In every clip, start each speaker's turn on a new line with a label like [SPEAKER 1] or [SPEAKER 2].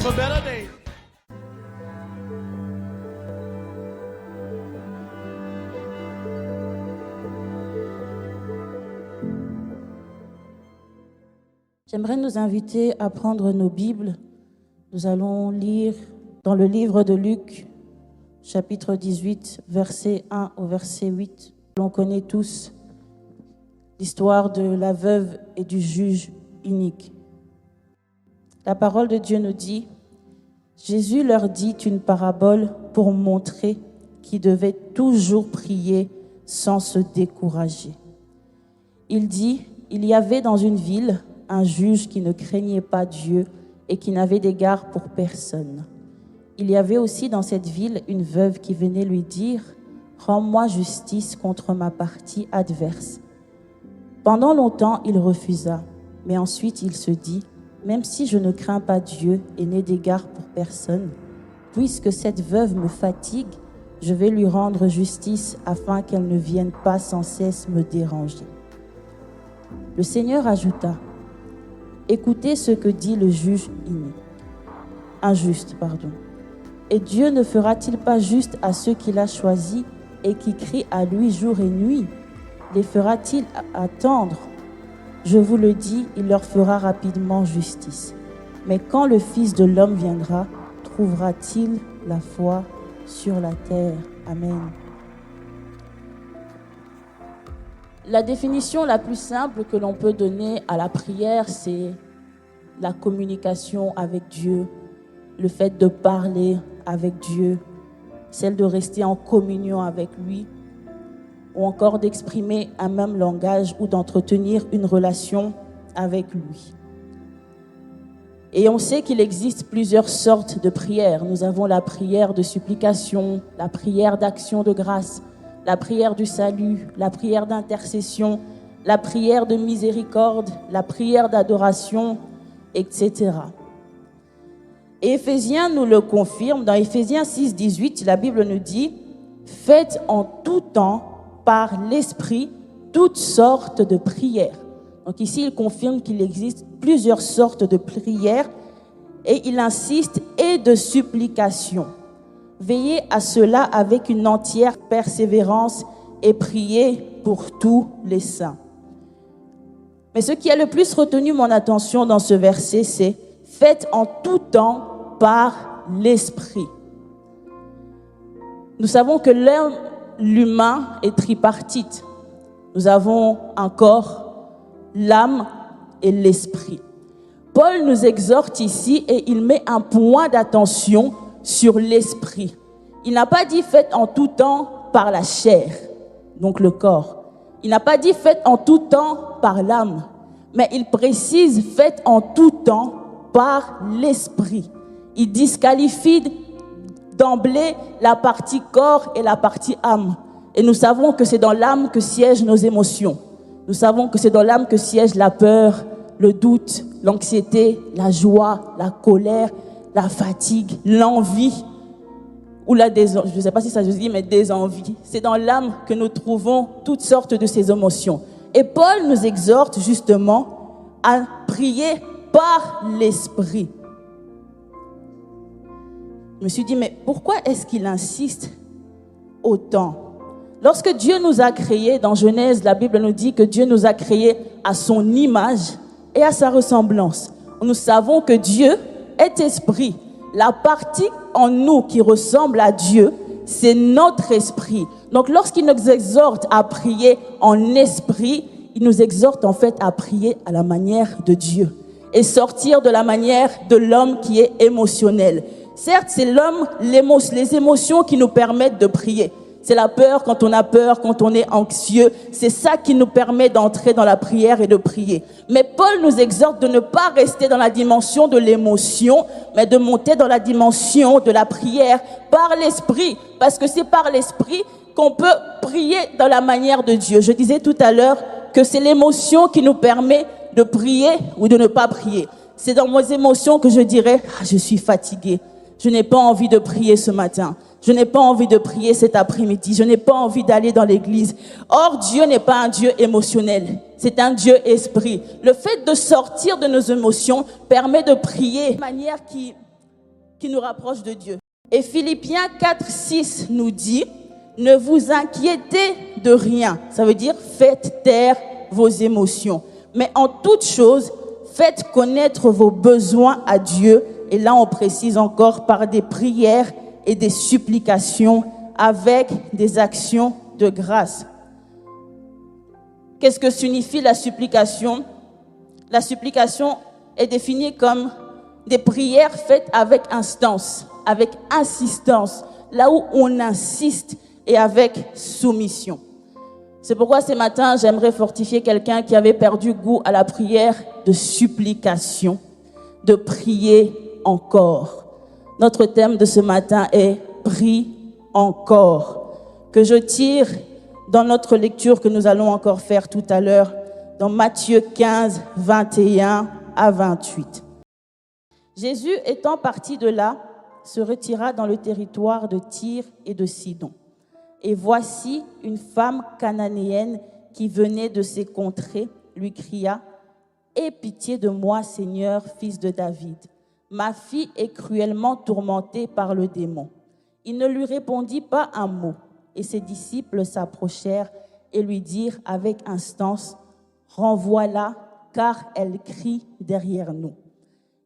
[SPEAKER 1] for better days.
[SPEAKER 2] J'aimerais nous inviter à prendre nos Bibles. Nous allons lire dans le livre de Luc, chapitre 18, verset 1 au verset 8. On connaît tous l'histoire de la veuve et du juge inique. La parole de Dieu nous dit, Jésus leur dit une parabole pour montrer qu'ils devaient toujours prier sans se décourager. Il dit, il y avait dans une ville un juge qui ne craignait pas Dieu et qui n'avait d'égard pour personne. Il y avait aussi dans cette ville une veuve qui venait lui dire « Rends-moi justice contre ma partie adverse ». Pendant longtemps, il refusa, mais ensuite il se dit « Même si je ne crains pas Dieu et n'ai d'égard pour personne, puisque cette veuve me fatigue, je vais lui rendre justice afin qu'elle ne vienne pas sans cesse me déranger. » Le Seigneur ajouta « Écoutez ce que dit le juge injuste. Et Dieu ne fera-t-il pas juste à ceux qu'il a choisis et qui crient à lui jour et nuit? Les fera-t-il attendre? Je vous le dis, il leur fera rapidement justice. Mais quand le Fils de l'homme viendra, trouvera-t-il la foi sur la terre? Amen. La définition la plus simple que l'on peut donner à la prière, c'est la communication avec Dieu, le fait de parler avec Dieu, celle de rester en communion avec lui, ou encore d'exprimer un même langage ou d'entretenir une relation avec lui. Et on sait qu'il existe plusieurs sortes de prières. Nous avons la prière de supplication, la prière d'action de grâce, la prière du salut, la prière d'intercession, la prière de miséricorde, la prière d'adoration, etc. Et Éphésiens nous le confirme. Dans Éphésiens 6, 18, la Bible nous dit « Faites en tout temps par l'Esprit toutes sortes de prières. » Donc ici, il confirme qu'il existe plusieurs sortes de prières et il insiste « et de supplication ». Veillez à cela avec une entière persévérance et priez pour tous les saints. Mais ce qui a le plus retenu mon attention dans ce verset, c'est « Faites en tout temps par l'Esprit ». Nous savons que l'humain est tripartite. Nous avons un corps, l'âme et l'esprit. Paul nous exhorte ici et il met un point d'attention sur l'esprit. Il n'a pas dit faites en tout temps par la chair, donc le corps. Il n'a pas dit faites en tout temps par l'âme, mais il précise faites en tout temps par l'esprit. Il disqualifie d'emblée la partie corps et la partie âme. Et nous savons que c'est dans l'âme que siègent nos émotions. Nous savons que c'est dans l'âme que siège la peur, le doute, l'anxiété, la joie, la colère, la fatigue, l'envie ou la désenvie. Je ne sais pas si ça se dit, mais désenvie. C'est dans l'âme que nous trouvons toutes sortes de ces émotions. Et Paul nous exhorte justement à prier par l'esprit. Je me suis dit, mais pourquoi est-ce qu'il insiste autant? Lorsque Dieu nous a créés, dans Genèse, la Bible nous dit que Dieu nous a créés à son image et à sa ressemblance. Nous savons que Dieu est esprit. La partie en nous qui ressemble à Dieu, c'est notre esprit. Donc lorsqu'il nous exhorte à prier en esprit, il nous exhorte en fait à prier à la manière de Dieu et sortir de la manière de l'homme qui est émotionnel. Certes, c'est l'homme, les émotions qui nous permettent de prier. C'est la peur quand on a peur, quand on est anxieux. C'est ça qui nous permet d'entrer dans la prière et de prier. Mais Paul nous exhorte de ne pas rester dans la dimension de l'émotion, mais de monter dans la dimension de la prière par l'esprit. Parce que c'est par l'esprit qu'on peut prier dans la manière de Dieu. Je disais tout à l'heure que c'est l'émotion qui nous permet de prier ou de ne pas prier. C'est dans mes émotions que je dirais « je suis fatigué, je n'ai pas envie de prier ce matin ». Je n'ai pas envie de prier cet après-midi. Je n'ai pas envie d'aller dans l'église. Or, Dieu n'est pas un Dieu émotionnel. C'est un Dieu esprit. Le fait de sortir de nos émotions permet de prier de manière qui qui nous rapproche de Dieu. Et Philippiens 4:6 nous dit, ne vous inquiétez de rien. Ça veut dire, faites taire vos émotions. Mais en toute chose, faites connaître vos besoins à Dieu. Et là, on précise encore par des prières et des supplications avec des actions de grâce. Qu'est-ce que signifie la supplication? La supplication est définie comme des prières faites avec instance, avec insistance, là où on insiste et avec soumission. C'est pourquoi ce matin, j'aimerais fortifier quelqu'un qui avait perdu goût à la prière de supplication, de prier encore. Notre thème de ce matin est « Prie encore », que je tire dans notre lecture que nous allons encore faire tout à l'heure, dans Matthieu 15, 21 à 28. Jésus, étant parti de là, se retira dans le territoire de Tyr et de Sidon. Et voici une femme cananéenne qui venait de ces contrées, lui cria « Aie pitié de moi, Seigneur, fils de David. Ma fille est cruellement tourmentée par le démon. » Il ne lui répondit pas un mot. Et ses disciples s'approchèrent et lui dirent avec instance « Renvoie-la, car elle crie derrière nous. »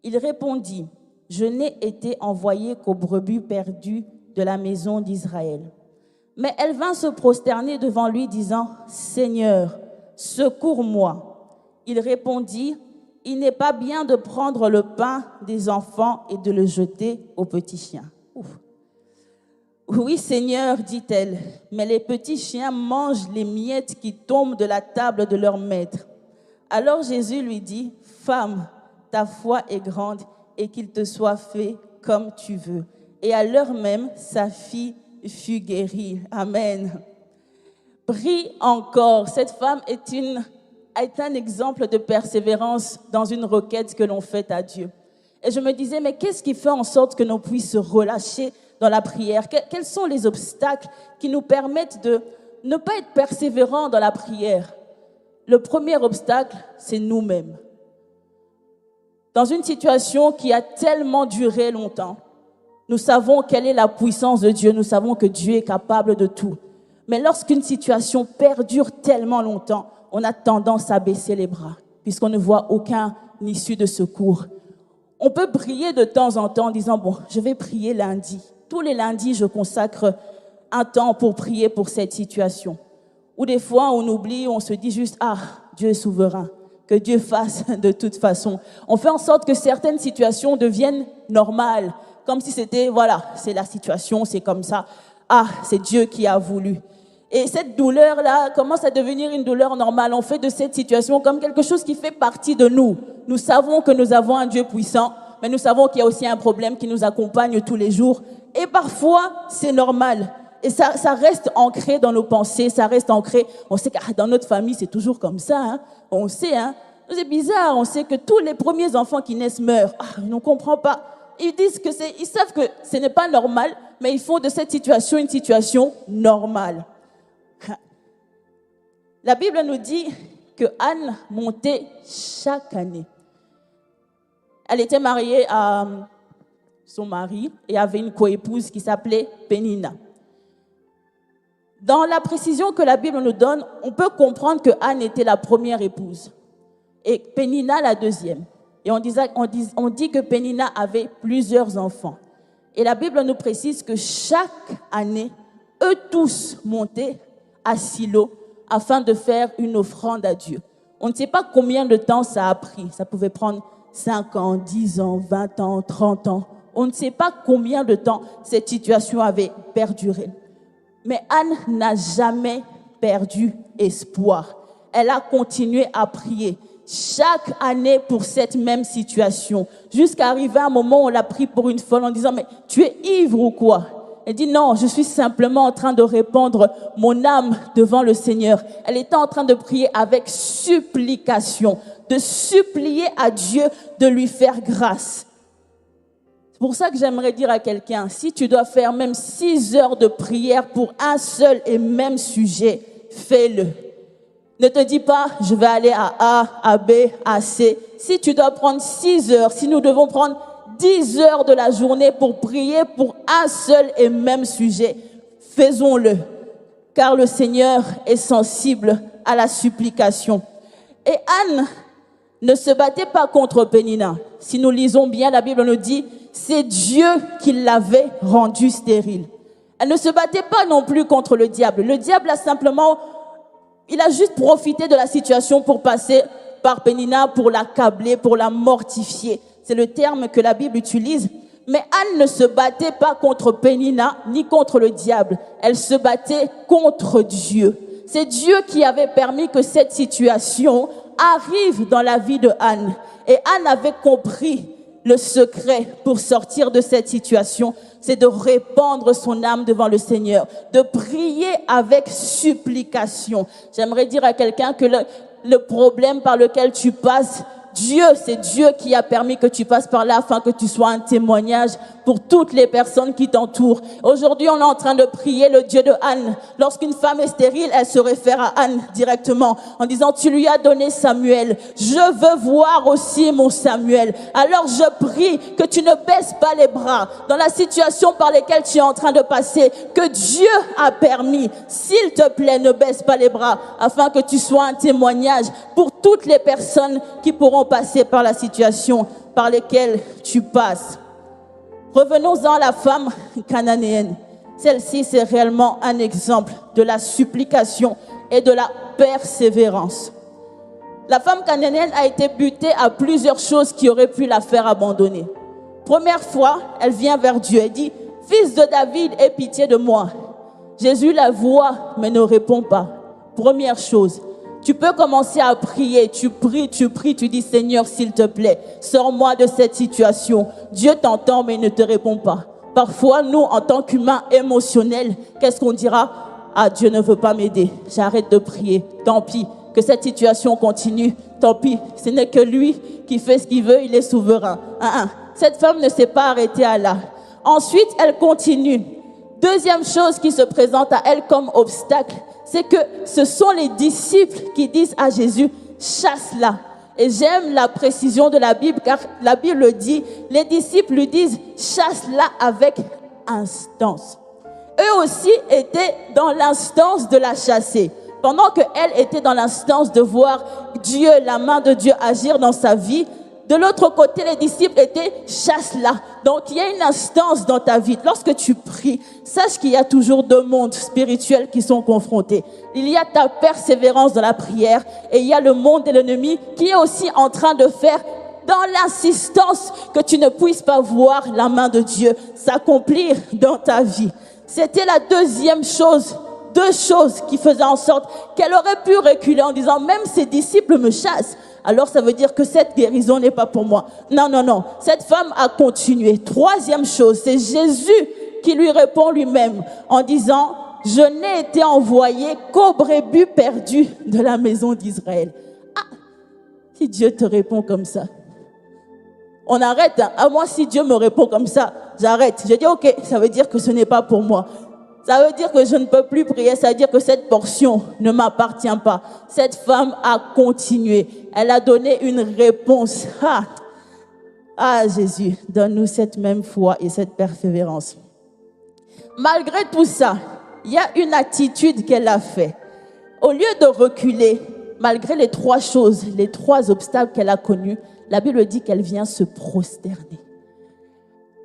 [SPEAKER 2] Il répondit « Je n'ai été envoyé qu'aux brebis perdues de la maison d'Israël. » Mais elle vint se prosterner devant lui, disant « Seigneur, secours-moi. » Il répondit « Il n'est pas bien de prendre le pain des enfants et de le jeter aux petits chiens. » Oui, Seigneur, dit-elle, mais les petits chiens mangent les miettes qui tombent de la table de leur maître. Alors Jésus lui dit, femme, ta foi est grande et qu'il te soit fait comme tu veux. Et à l'heure même, sa fille fut guérie. Amen. Prie encore. Cette femme est un exemple de persévérance dans une requête que l'on fait à Dieu. Et je me disais, mais qu'est-ce qui fait en sorte que l'on puisse se relâcher dans la prière? Quels sont les obstacles qui nous permettent de ne pas être persévérants dans la prière? Le premier obstacle, c'est nous-mêmes. Dans une situation qui a tellement duré longtemps, nous savons quelle est la puissance de Dieu, nous savons que Dieu est capable de tout. Mais lorsqu'une situation perdure tellement longtemps, on a tendance à baisser les bras, puisqu'on ne voit aucune issue de secours. On peut prier de temps en temps en disant, bon, je vais prier lundi. Tous les lundis, je consacre un temps pour prier pour cette situation. Ou des fois, on oublie, on se dit juste, ah, Dieu est souverain, que Dieu fasse de toute façon. On fait en sorte que certaines situations deviennent normales, comme si c'était, voilà, c'est la situation, c'est comme ça. Ah, c'est Dieu qui a voulu. Et cette douleur-là commence à devenir une douleur normale. On fait de cette situation comme quelque chose qui fait partie de nous. Nous savons que nous avons un Dieu puissant, mais nous savons qu'il y a aussi un problème qui nous accompagne tous les jours. Et parfois, c'est normal. Et ça reste ancré dans nos pensées, ça reste ancré. On sait que dans notre famille, c'est toujours comme ça. Hein. On sait, hein. C'est bizarre, on sait que tous les premiers enfants qui naissent meurent. Ah, ils ne comprennent pas. Ils disent que ils savent que ce n'est pas normal, mais ils font de cette situation une situation normale. La Bible nous dit que Anne montait chaque année. Elle était mariée à son mari et avait une coépouse qui s'appelait Pénina. Dans la précision que la Bible nous donne, on peut comprendre que Anne était la première épouse et Pénina la deuxième. Et on dit que Pénina avait plusieurs enfants. Et la Bible nous précise que chaque année, eux tous montaient à Silo afin de faire une offrande à Dieu. On ne sait pas combien de temps ça a pris. Ça pouvait prendre 5 ans, 10 ans, 20 ans, 30 ans. On ne sait pas combien de temps cette situation avait perduré. Mais Anne n'a jamais perdu espoir. Elle a continué à prier chaque année pour cette même situation. Jusqu'à arriver à un moment où on l'a pris pour une folle en disant « Mais tu es ivre ou quoi ?» Elle dit « Non, je suis simplement en train de répandre mon âme devant le Seigneur. » Elle était en train de prier avec supplication, de supplier à Dieu de lui faire grâce. C'est pour ça que j'aimerais dire à quelqu'un, si tu dois faire même 6 heures de prière pour un seul et même sujet, fais-le. Ne te dis pas, je vais aller à A, à B, à C. Si tu dois prendre 6 heures, si nous devons prendre 10 heures de la journée pour prier pour un seul et même sujet, faisons-le, car le Seigneur est sensible à la supplication. Et Anne ne se battait pas contre Pénina. Si nous lisons bien, la Bible nous dit, c'est Dieu qui l'avait rendue stérile. Elle ne se battait pas non plus contre le diable. Le diable a simplement, il a juste profité de la situation pour passer par Pénina, pour l'accabler, pour la mortifier. C'est le terme que la Bible utilise. Mais Anne ne se battait pas contre Pénina, ni contre le diable. Elle se battait contre Dieu. C'est Dieu qui avait permis que cette situation arrive dans la vie de Anne. Et Anne avait compris le secret pour sortir de cette situation, c'est de répandre son âme devant le Seigneur, de prier avec supplication. J'aimerais dire à quelqu'un que le problème par lequel tu passes, c'est Dieu qui a permis que tu passes par là afin que tu sois un témoignage pour toutes les personnes qui t'entourent. Aujourd'hui, on est en train de prier le Dieu de Anne. Lorsqu'une femme est stérile, elle se réfère à Anne directement en disant, tu lui as donné Samuel. Je veux voir aussi mon Samuel. Alors je prie que tu ne baisses pas les bras dans la situation par laquelle tu es en train de passer, que Dieu a permis. S'il te plaît, ne baisse pas les bras afin que tu sois un témoignage pour toutes les personnes qui pourront passer par la situation par laquelle tu passes. Revenons-en à la femme cananéenne. Celle-ci, c'est réellement un exemple de la supplication et de la persévérance. La femme cananéenne a été butée à plusieurs choses qui auraient pu la faire abandonner. Première fois, elle vient vers Dieu et dit, « Fils de David, aie pitié de moi. » Jésus la voit, mais ne répond pas. Première chose. Tu peux commencer à prier, tu pries, tu dis, Seigneur, s'il te plaît, sors-moi de cette situation. Dieu t'entend, mais il ne te répond pas. Parfois, nous, en tant qu'humains émotionnels, qu'est-ce qu'on dira? Ah, Dieu ne veut pas m'aider, j'arrête de prier, tant pis, que cette situation continue, tant pis, ce n'est que lui qui fait ce qu'il veut, il est souverain. Cette femme ne s'est pas arrêtée à là. Ensuite, elle continue. Deuxième chose qui se présente à elle comme obstacle, c'est que ce sont les disciples qui disent à Jésus, chasse-la. Et j'aime la précision de la Bible, car la Bible dit, les disciples lui disent, chasse-la avec instance. Eux aussi étaient dans l'instance de la chasser. Pendant qu'elle était dans l'instance de voir Dieu, la main de Dieu agir dans sa vie, de l'autre côté, les disciples étaient chasse-la. Donc, il y a une instance dans ta vie. Lorsque tu pries, sache qu'il y a toujours deux mondes spirituels qui sont confrontés. Il y a ta persévérance dans la prière et il y a le monde de l'ennemi qui est aussi en train de faire dans l'insistance que tu ne puisses pas voir la main de Dieu s'accomplir dans ta vie. C'était la deuxième chose. Deux choses qui faisaient en sorte qu'elle aurait pu reculer en disant, même ses disciples me chassent. Alors ça veut dire que cette guérison n'est pas pour moi. Non, non, non. Cette femme a continué. Troisième chose, c'est Jésus qui lui répond lui-même en disant, je n'ai été envoyé qu'aux brebis perdues de la maison d'Israël. Ah, si Dieu te répond comme ça, on arrête. À moi, si Dieu me répond comme ça, j'arrête. Je dis, ok, ça veut dire que ce n'est pas pour moi. Ça veut dire que je ne peux plus prier, ça veut dire que cette portion ne m'appartient pas. Cette femme a continué. Elle a donné une réponse. Jésus, donne-nous cette même foi et cette persévérance. Malgré tout ça, il y a une attitude qu'elle a fait. Au lieu de reculer, malgré les trois choses, les trois obstacles qu'elle a connus, la Bible dit qu'elle vient se prosterner.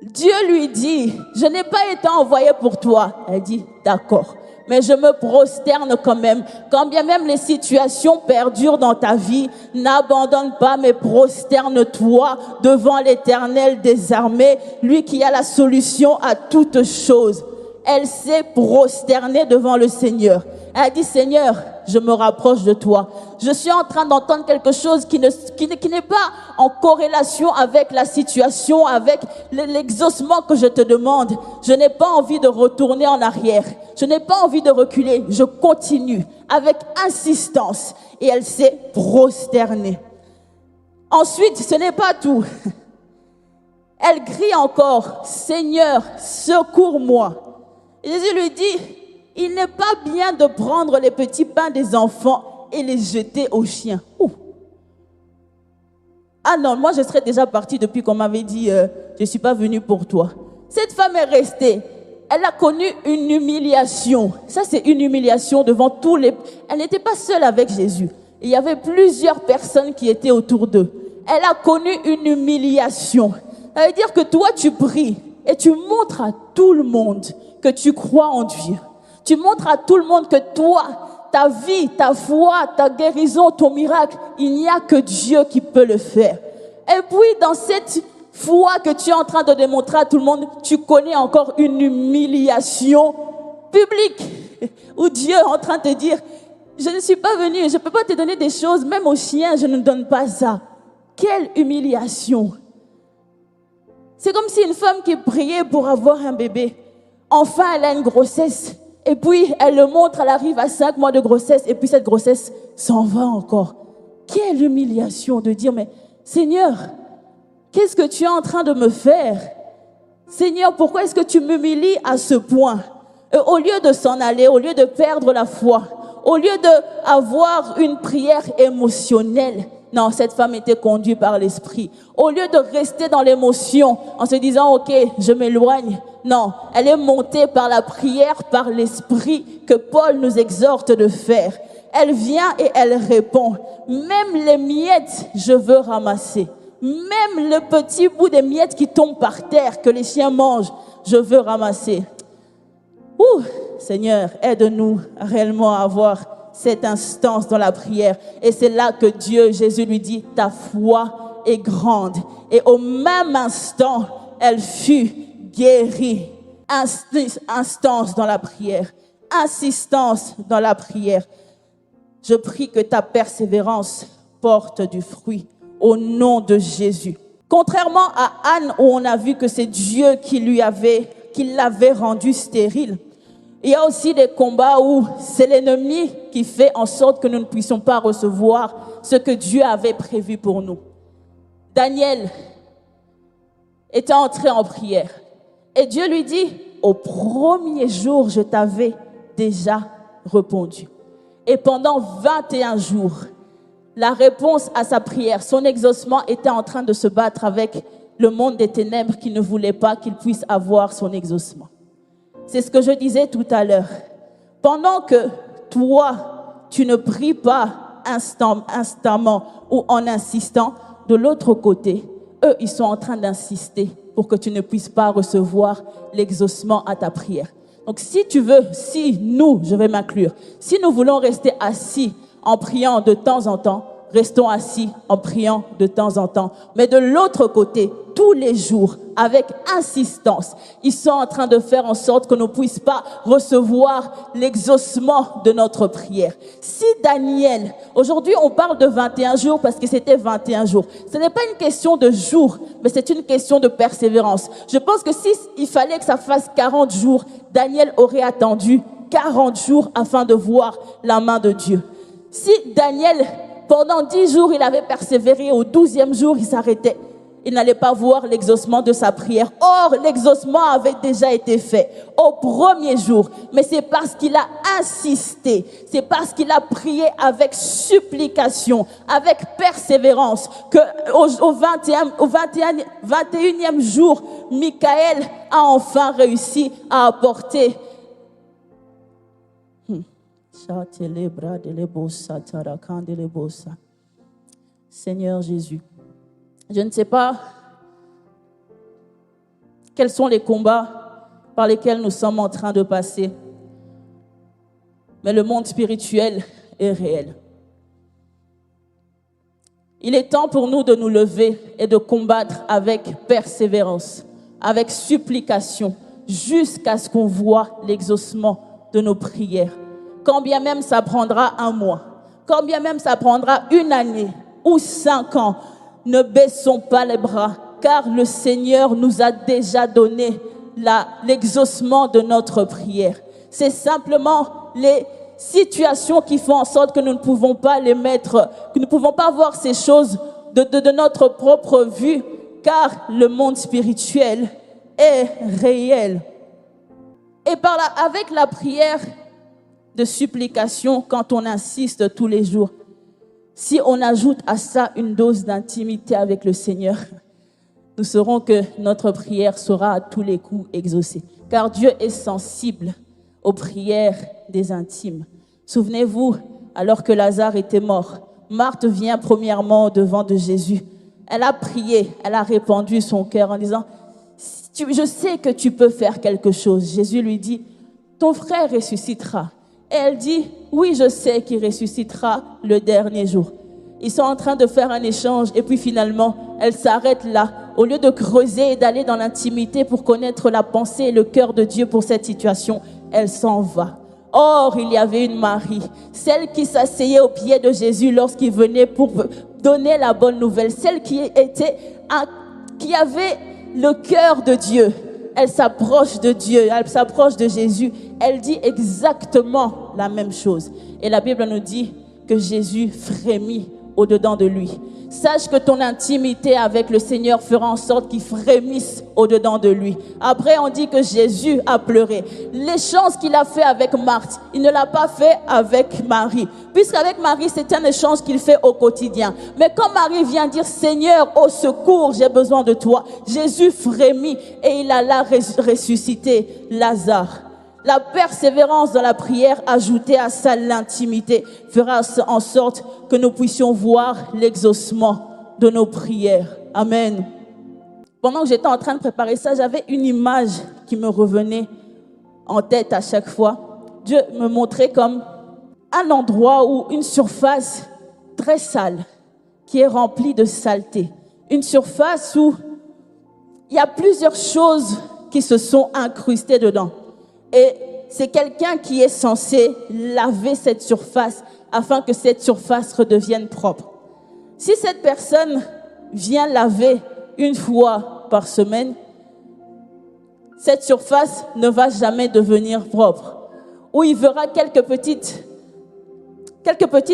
[SPEAKER 2] Dieu lui dit, je n'ai pas été envoyé pour toi. Elle dit, d'accord, mais je me prosterne quand même. Quand bien même les situations perdurent dans ta vie, n'abandonne pas, mais prosterne-toi devant l'Éternel des armées, lui qui a la solution à toutes choses. Elle s'est prosternée devant le Seigneur. Elle a dit, Seigneur, je me rapproche de toi. Je suis en train d'entendre quelque chose qui n'est pas en corrélation avec la situation, avec l'exaucement que je te demande. Je n'ai pas envie de retourner en arrière. Je n'ai pas envie de reculer. Je continue avec insistance. Et elle s'est prosternée. Ensuite, ce n'est pas tout. Elle crie encore, Seigneur, secours-moi. Et Jésus lui dit, il n'est pas bien de prendre les petits pains des enfants et les jeter aux chiens. Ah non, moi je serais déjà partie depuis qu'on m'avait dit je ne suis pas venue pour toi. Cette femme est restée. Elle a connu une humiliation. Ça, c'est une humiliation devant tous les... Elle n'était pas seule avec Jésus. Il y avait plusieurs personnes qui étaient autour d'eux. Elle a connu une humiliation. Ça veut dire que toi, tu pries et tu montres à tout le monde que tu crois en Dieu. Tu montres à tout le monde que toi, ta vie, ta foi, ta guérison, ton miracle, il n'y a que Dieu qui peut le faire. Et puis, dans cette foi que tu es en train de démontrer à tout le monde, tu connais encore une humiliation publique où Dieu est en train de te dire, je ne suis pas venu, je ne peux pas te donner des choses, même aux chiens, je ne donne pas ça. Quelle humiliation! C'est comme si une femme qui priait pour avoir un bébé, enfin elle a une grossesse, et puis elle le montre, elle arrive à 5 mois de grossesse, et puis cette grossesse s'en va encore. Quelle humiliation de dire, mais Seigneur, qu'est-ce que tu es en train de me faire? Seigneur, pourquoi est-ce que tu m'humilies à ce point? Au lieu de s'en aller, au lieu de perdre la foi, au lieu d'avoir une prière émotionnelle, non, cette femme était conduite par l'esprit. Au lieu de rester dans l'émotion en se disant, ok, je m'éloigne. Non, elle est montée par la prière, par l'esprit que Paul nous exhorte de faire. Elle vient et elle répond, même les miettes, je veux ramasser. Même le petit bout des miettes qui tombent par terre, que les chiens mangent, je veux ramasser. Ouh, Seigneur, aide-nous réellement à avoir cette instance dans la prière. Et c'est là que Dieu, Jésus lui dit, ta foi est grande. Et au même instant, elle fut guérie. Instance dans la prière. Insistance dans la prière. Je prie que ta persévérance porte du fruit au nom de Jésus. Contrairement à Anne, où on a vu que c'est Dieu qui l'avait rendue stérile, il y a aussi des combats où c'est l'ennemi qui fait en sorte que nous ne puissions pas recevoir ce que Dieu avait prévu pour nous. Daniel était entré en prière et Dieu lui dit, au premier jour, je t'avais déjà répondu. Et pendant 21 jours, la réponse à sa prière, son exaucement était en train de se battre avec le monde des ténèbres qui ne voulait pas qu'il puisse avoir son exaucement. C'est ce que je disais tout à l'heure. Pendant que toi, tu ne pries pas instamment ou en insistant, de l'autre côté, eux, ils sont en train d'insister pour que tu ne puisses pas recevoir l'exaucement à ta prière. Donc si tu veux, je vais m'inclure, si nous voulons rester assis en priant de temps en temps, restons assis en priant de temps en temps. Mais de l'autre côté, tous les jours, avec insistance, ils sont en train de faire en sorte que nous ne puissions pas recevoir l'exaucement de notre prière. Si Daniel, aujourd'hui on parle de 21 jours parce que c'était 21 jours. Ce n'est pas une question de jours, mais c'est une question de persévérance. Je pense que s'il fallait que ça fasse 40 jours, Daniel aurait attendu 40 jours afin de voir la main de Dieu. Si Daniel, pendant 10 jours, il avait persévéré, au 12e jour, il s'arrêtait. Il n'allait pas voir l'exaucement de sa prière. Or, l'exaucement avait déjà été fait au premier jour. Mais c'est parce qu'il a insisté, c'est parce qu'il a prié avec supplication, avec persévérance, qu'au 21e jour, Michael a enfin réussi à apporter Seigneur Jésus, je ne sais pas quels sont les combats par lesquels nous sommes en train de passer, mais le monde spirituel est réel. Il est temps pour nous de nous lever et de combattre avec persévérance, avec supplication, jusqu'à ce qu'on voit l'exaucement de nos prières. Quand bien même ça prendra 1 mois, quand bien même ça prendra 1 année ou 5 ans, ne baissons pas les bras, car le Seigneur nous a déjà donné l'exaucement de notre prière. C'est simplement les situations qui font en sorte que nous ne pouvons pas les mettre, que nous ne pouvons pas voir ces choses de notre propre vue, car le monde spirituel est réel. Et avec la prière de supplication, quand on insiste tous les jours, Si on ajoute à ça une dose d'intimité avec le Seigneur, nous saurons que notre prière sera à tous les coups exaucée. Car Dieu est sensible aux prières des intimes. Souvenez-vous, alors que Lazare était mort, Marthe vient premièrement devant de Jésus. Elle a prié, elle a répandu son cœur en disant, je sais que tu peux faire quelque chose. Jésus lui dit, ton frère ressuscitera. Et elle dit, oui, je sais qu'il ressuscitera le dernier jour. Ils sont en train de faire un échange et puis finalement, elle s'arrête là. Au lieu de creuser et d'aller dans l'intimité pour connaître la pensée et le cœur de Dieu pour cette situation, elle s'en va. Or, il y avait une Marie, celle qui s'asseyait aux pieds de Jésus lorsqu'il venait pour donner la bonne nouvelle, celle qui avait le cœur de Dieu. Elle s'approche de Dieu, elle s'approche de Jésus. Elle dit exactement la même chose. Et la Bible nous dit que Jésus frémit au-dedans de lui. Sache que ton intimité avec le Seigneur fera en sorte qu'il frémisse au-dedans de lui. Après, on dit que Jésus a pleuré. L'échange qu'il a fait avec Marthe, il ne l'a pas fait avec Marie. Puisqu'avec Marie, c'est un échange qu'il fait au quotidien. Mais quand Marie vient dire, Seigneur, au secours, j'ai besoin de toi, Jésus frémit et il alla ressusciter Lazare. La persévérance dans la prière ajoutée à ça l'intimité fera en sorte que nous puissions voir l'exaucement de nos prières. Amen. Pendant que j'étais en train de préparer ça, j'avais une image qui me revenait en tête à chaque fois. Dieu me montrait comme un endroit où une surface très sale qui est remplie de saleté. Une surface où il y a plusieurs choses qui se sont incrustées dedans. Et c'est quelqu'un qui est censé laver cette surface afin que cette surface redevienne propre. Si cette personne vient laver une fois par semaine, cette surface ne va jamais devenir propre. Ou il verra quelques petites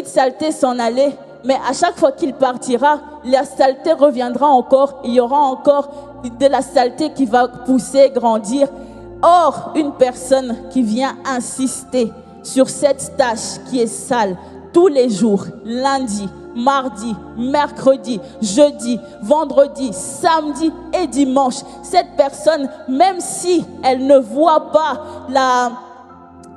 [SPEAKER 2] saletés s'en aller, mais à chaque fois qu'il partira, la saleté reviendra encore. Il y aura encore de la saleté qui va pousser, grandir. Or, une personne qui vient insister sur cette tâche qui est sale tous les jours, lundi, mardi, mercredi, jeudi, vendredi, samedi et dimanche, cette personne, même si elle ne voit pas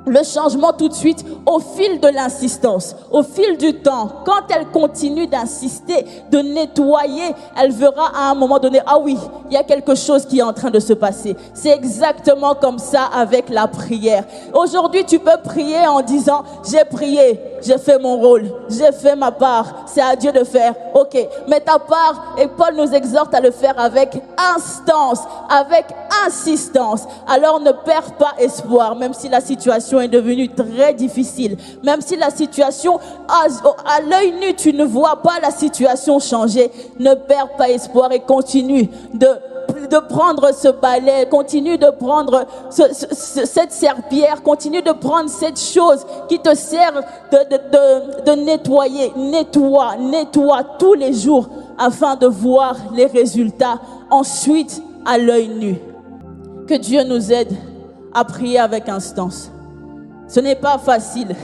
[SPEAKER 2] le changement tout de suite, au fil de l'insistance, au fil du temps, quand elle continue d'insister, de nettoyer, elle verra à un moment donné, ah oui, il y a quelque chose qui est en train de se passer. C'est exactement comme ça avec la prière. Aujourd'hui, tu peux prier en disant, j'ai prié, j'ai fait mon rôle, j'ai fait ma part, c'est à Dieu de faire. Ok, mais ta part, et Paul nous exhorte à le faire avec instance, avec insistance. Alors ne perds pas espoir, même si la situation est devenue très difficile, même si la situation, à l'œil nu, tu ne vois pas la situation changer, ne perds pas espoir et continue de prendre ce balai, continue de prendre cette serpillière, continue de prendre cette chose qui te sert de nettoyer. Nettoie tous les jours afin de voir les résultats ensuite à l'œil nu. Que Dieu nous aide à prier avec instance. Ce n'est pas facile.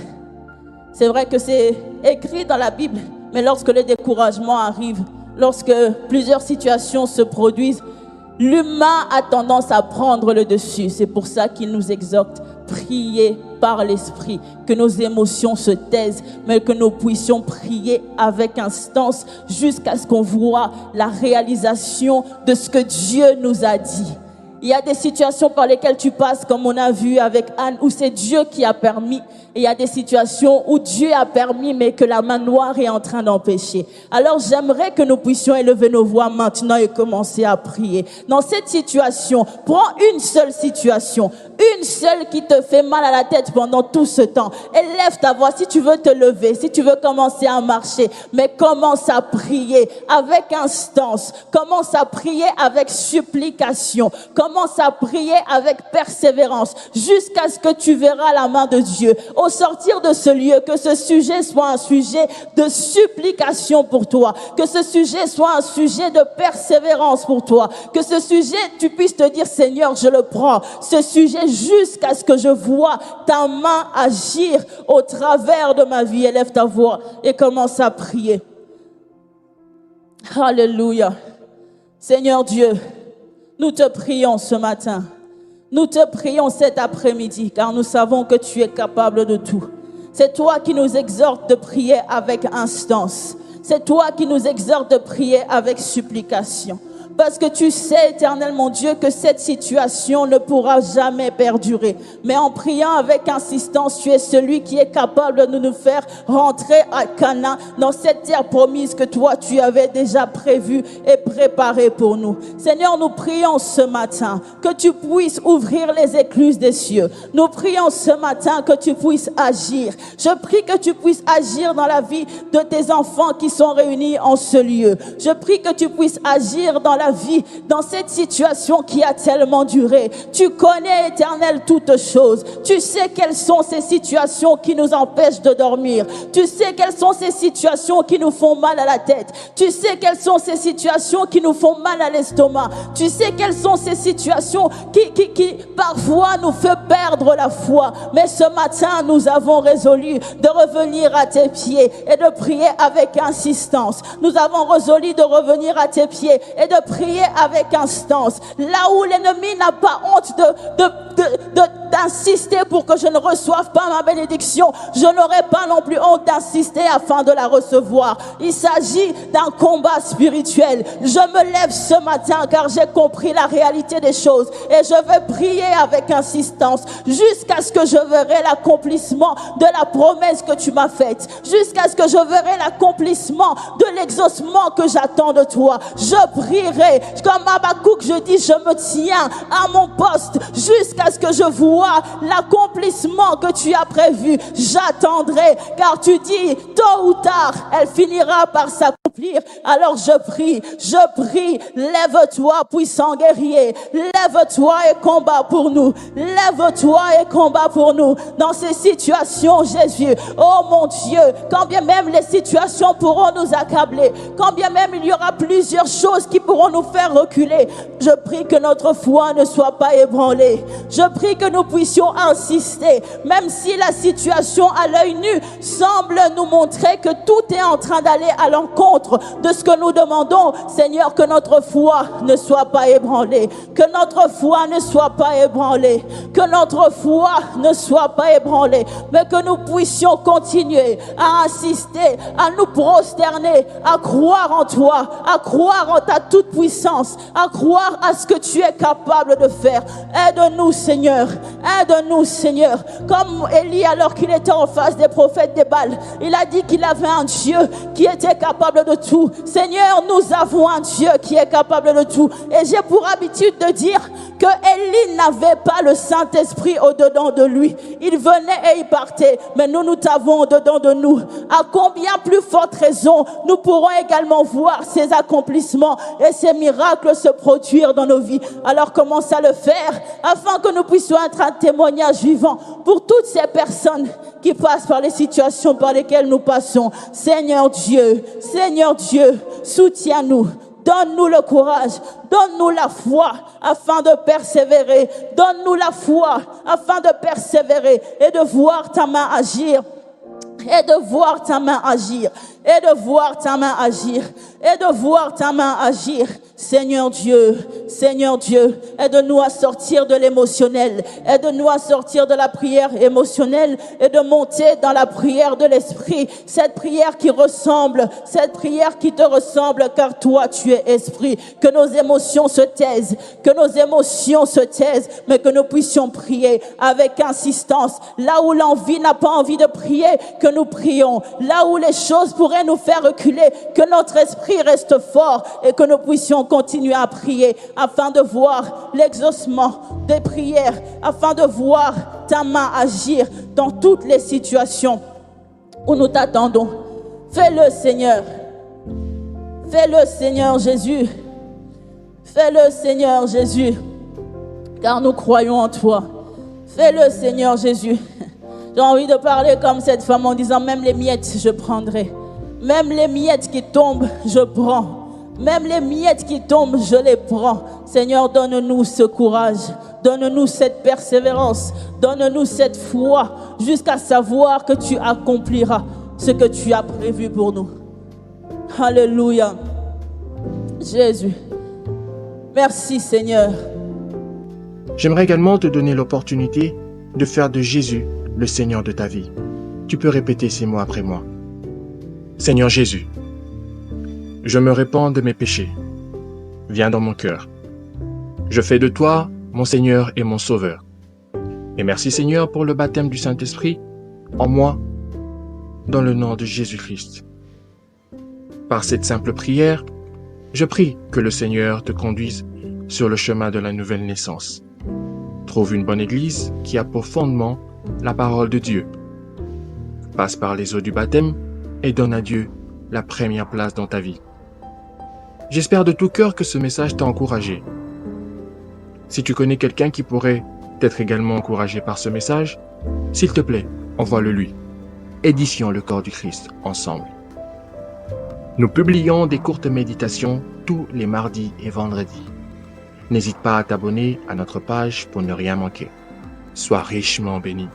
[SPEAKER 2] C'est vrai que c'est écrit dans la Bible, mais lorsque le découragement arrive, lorsque plusieurs situations se produisent, l'humain a tendance à prendre le dessus. C'est pour ça qu'il nous exhorte, prier par l'esprit, que nos émotions se taisent, mais que nous puissions prier avec instance jusqu'à ce qu'on voit la réalisation de ce que Dieu nous a dit. Il y a des situations par lesquelles tu passes, comme on a vu avec Anne, où c'est Dieu qui a permis. Et il y a des situations où Dieu a permis, mais que la main noire est en train d'empêcher. Alors j'aimerais que nous puissions élever nos voix maintenant et commencer à prier. Dans cette situation, prends une seule situation, une seule qui te fait mal à la tête pendant tout ce temps. Élève ta voix si tu veux te lever, si tu veux commencer à marcher. Mais commence à prier avec instance. Commence à prier avec supplication. Commence Commence à prier avec persévérance jusqu'à ce que tu verras la main de Dieu. Au sortir de ce lieu, que ce sujet soit un sujet de supplication pour toi, que ce sujet soit un sujet de persévérance pour toi, que ce sujet, tu puisses te dire, Seigneur, je le prends, ce sujet jusqu'à ce que je vois ta main agir au travers de ma vie. Élève ta voix et commence à prier. Alléluia. Seigneur Dieu, nous te prions ce matin. Nous te prions cet après-midi, car nous savons que tu es capable de tout. C'est toi qui nous exhortes de prier avec instance. C'est toi qui nous exhortes de prier avec supplication. Parce que tu sais, éternel mon Dieu, que cette situation ne pourra jamais perdurer. Mais en priant avec insistance, tu es celui qui est capable de nous faire rentrer à Canaan, dans cette terre promise que toi, tu avais déjà prévue et préparée pour nous. Seigneur, nous prions ce matin que tu puisses ouvrir les écluses des cieux. Nous prions ce matin que tu puisses agir. Je prie que tu puisses agir dans la vie de tes enfants qui sont réunis en ce lieu. Je prie que tu puisses agir dans la vie, dans cette situation qui a tellement duré. Tu connais, éternel, toutes choses. Tu sais quelles sont ces situations qui nous empêchent de dormir. Tu sais quelles sont ces situations qui nous font mal à la tête. Tu sais quelles sont ces situations qui nous font mal à l'estomac. Tu sais quelles sont ces situations qui parfois nous font perdre la foi. Mais ce matin, nous avons résolu de revenir à tes pieds et de prier avec insistance. Nous avons résolu de revenir à tes pieds et de prier avec instance. Là où l'ennemi n'a pas honte d'insister pour que je ne reçoive pas ma bénédiction, je n'aurai pas non plus honte d'insister afin de la recevoir. Il s'agit d'un combat spirituel. Je me lève ce matin car j'ai compris la réalité des choses et je vais prier avec insistance jusqu'à ce que je verrai l'accomplissement de la promesse que tu m'as faite, jusqu'à ce que je verrai l'accomplissement de l'exaucement que j'attends de toi. Je prierai comme Habakkuk, je dis, je me tiens à mon poste jusqu'à ce que je vois l'accomplissement que tu as prévu. J'attendrai, car tu dis, tôt ou tard, elle finira par s'accomplir. Alors je prie, lève-toi, puissant guerrier, lève-toi et combat pour nous, lève-toi et combat pour nous dans ces situations, Jésus. Oh mon Dieu, quand bien même les situations pourront nous accabler, quand bien même il y aura plusieurs choses qui pourront nous faire reculer, je prie que notre foi ne soit pas ébranlée. Je prie que nous puissions insister, même si la situation à l'œil nu semble nous montrer que tout est en train d'aller à l'encontre de ce que nous demandons. Seigneur, que notre foi ne soit pas ébranlée, que notre foi ne soit pas ébranlée, que notre foi ne soit pas ébranlée, mais que nous puissions continuer à insister, à nous prosterner, à croire en toi, à croire en ta toute puissance, à croire à ce que tu es capable de faire. Aide-nous, Seigneur. Aide-nous, Seigneur. Comme Élie, alors qu'il était en face des prophètes des Baals, il a dit qu'il avait un Dieu qui était capable de tout. Seigneur, nous avons un Dieu qui est capable de tout. Et j'ai pour habitude de dire que Élie n'avait pas le Saint-Esprit au-dedans de lui. Il venait et il partait. Mais nous t'avons au-dedans de nous. À combien plus forte raison nous pourrons également voir ces accomplissements et ces miracles se produire dans nos vies. Alors commence à le faire afin que nous puissions être un témoignage vivant pour toutes ces personnes qui passent par les situations par lesquelles nous passons. Seigneur Dieu, soutiens-nous. Donne-nous le courage, donne-nous la foi afin de persévérer. Donne-nous la foi afin de persévérer et de voir ta main agir. Et de voir ta main agir. Et de voir ta main agir. Et de voir ta main agir. Seigneur Dieu, aide-nous à sortir de l'émotionnel. Aide-nous à sortir de la prière émotionnelle et de monter dans la prière de l'esprit. Cette prière qui ressemble, cette prière qui te ressemble, car toi tu es esprit. Que nos émotions se taisent, mais que nous puissions prier avec insistance. Là où l'envie n'a pas envie de prier, que nous prions. Là où les choses pourraient nous faire reculer, que notre esprit reste fort et que nous puissions continuer à prier afin de voir l'exaucement des prières, afin de voir ta main agir dans toutes les situations où nous t'attendons. Fais-le, Seigneur. Fais-le, Seigneur Jésus. Fais-le, Seigneur Jésus. car nous croyons en toi. Fais-le, Seigneur Jésus. J'ai envie de parler comme cette femme en disant, même les miettes, je prendrai. Même les miettes qui tombent, je prends. Même les miettes qui tombent, je les prends. Seigneur, donne-nous ce courage. Donne-nous cette persévérance. Donne-nous cette foi jusqu'à savoir que tu accompliras ce que tu as prévu pour nous. Alléluia. Jésus. Merci, Seigneur.
[SPEAKER 1] J'aimerais également te donner l'opportunité de faire de Jésus le Seigneur de ta vie. Tu peux répéter ces mots après moi. Seigneur Jésus, je me répands de mes péchés. Viens dans mon cœur. Je fais de toi mon Seigneur et mon Sauveur. Et merci Seigneur pour le baptême du Saint-Esprit en moi, dans le nom de Jésus-Christ. Par cette simple prière, je prie que le Seigneur te conduise sur le chemin de la nouvelle naissance. Trouve une bonne église qui a pour fondement la parole de Dieu. Passe par les eaux du baptême et donne à Dieu la première place dans ta vie. J'espère de tout cœur que ce message t'a encouragé. Si tu connais quelqu'un qui pourrait être également encouragé par ce message, s'il te plaît, envoie-le lui. Édition Le Corps du Christ, ensemble. Nous publions des courtes méditations tous les mardis et vendredis. N'hésite pas à t'abonner à notre page pour ne rien manquer. Sois richement béni.